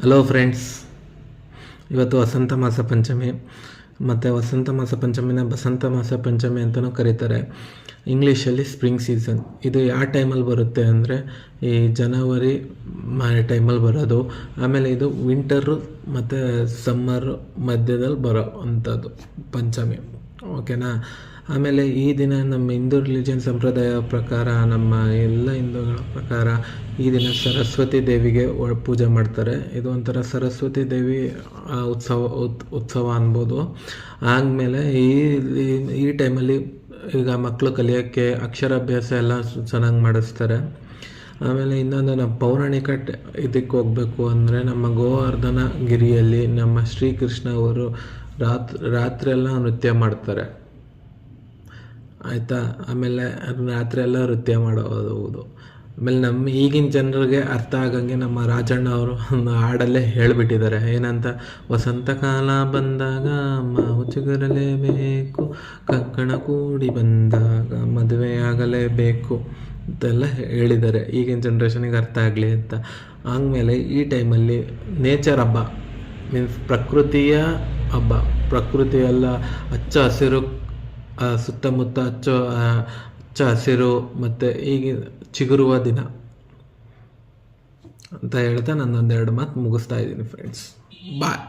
Hello friends, ಇವತ್ತು ವಸಂತ ಮಾಸ ಪಂಚಮಿ ಮತ್ತು ವಸಂತ ಮಾಸ ಪಂಚಮಿನ ಬಸಂತ ಮಾಸ ಪಂಚಮಿ ಅಂತಲೂ ಕರೀತಾರೆ. ಇಂಗ್ಲೀಷಲ್ಲಿ ಸ್ಪ್ರಿಂಗ್ ಸೀಸನ್. ಇದು ಯಾವ ಟೈಮಲ್ಲಿ ಬರುತ್ತೆ ಅಂದರೆ ಈ ಜನವರಿ ಟೈಮಲ್ಲಿ ಬರೋದು. ಆಮೇಲೆ ಇದು ವಿಂಟರು ಮತ್ತು ಸಮ್ಮರು ಮಧ್ಯದಲ್ಲಿ ಬರೋ ಅಂಥದ್ದು ಪಂಚಮಿ, ಓಕೆನಾ. ಆಮೇಲೆ ಈ ದಿನ ನಮ್ಮ ಹಿಂದೂ ರಿಲಿಜನ್ ಸಂಪ್ರದಾಯ ಪ್ರಕಾರ, ನಮ್ಮ ಎಲ್ಲ ಹಿಂದೂಗಳ ಪ್ರಕಾರ ಈ ದಿನ ಸರಸ್ವತಿ ದೇವಿಗೆ ಪೂಜೆ ಮಾಡ್ತಾರೆ. ಇದು ಒಂಥರ ಸರಸ್ವತಿ ದೇವಿ ಉತ್ಸವ ಅನ್ಬೋದು. ಆದಮೇಲೆ ಈ ಟೈಮಲ್ಲಿ ಈಗ ಮಕ್ಕಳು ಕಲಿಯೋಕ್ಕೆ ಅಕ್ಷರಾಭ್ಯಾಸ ಎಲ್ಲ ಚೆನ್ನಾಗಿ ಮಾಡಿಸ್ತಾರೆ. ಆಮೇಲೆ ಇನ್ನೊಂದು ನಮ್ಮ ಪೌರಾಣಿಕ ಇದಕ್ಕೆ ಹೋಗಬೇಕು ಅಂದರೆ ನಮ್ಮ ಗೋವರ್ಧನ ಗಿರಿಯಲ್ಲಿ ನಮ್ಮ ಶ್ರೀಕೃಷ್ಣ ಅವರು ರಾತ್ರಿ ಎಲ್ಲ ನೃತ್ಯ ಮಾಡ್ತಾರೆ, ಆಯಿತಾ. ಆಮೇಲೆ ರಾತ್ರಿ ಎಲ್ಲ ನೃತ್ಯ ಮಾಡೋದು. ಆಮೇಲೆ ನಮ್ಮ ಈಗಿನ ಜನರಿಗೆ ಅರ್ಥ ಆಗಂಗೆ ನಮ್ಮ ರಾಜಣ್ಣ ಅವರು ಒಂದು ಹಾಡಲ್ಲೇ ಹೇಳಿಬಿಟ್ಟಿದ್ದಾರೆ. ಏನಂತ, ವಸಂತ ಕಾಲ ಬಂದಾಗ ಮಾವು ಚಿಗುರಲೇಬೇಕು, ಕಂಕಣ ಕೂಡಿ ಬಂದಾಗ ಮದುವೆ ಆಗಲೇಬೇಕು ಅಂತೆಲ್ಲ ಹೇಳಿದ್ದಾರೆ, ಈಗಿನ ಜನ್ರೇಷನಿಗೆ ಅರ್ಥ ಆಗಲಿ ಅಂತ. ಆದಮೇಲೆ ಈ ಟೈಮಲ್ಲಿ ನೇಚರ್ ಹಬ್ಬ ಮೀನ್ಸ್ ಪ್ರಕೃತಿಯ ಹಬ್ಬ. ಪ್ರಕೃತಿಯೆಲ್ಲ ಹಚ್ಚ ಹಸಿರು, ಸುತ್ತಮುತ್ತ ಹಚ್ಚ ಹಸಿರು ಮತ್ತು ಈಗ ಚಿಗುರುವ ದಿನ ಅಂತ ಹೇಳ್ತಾ ನನ್ನೊಂದೆರಡು ಮಾತು ಮುಗಿಸ್ತಾ ಇದ್ದೀನಿ ಫ್ರೆಂಡ್ಸ್. ಬಾಯ್.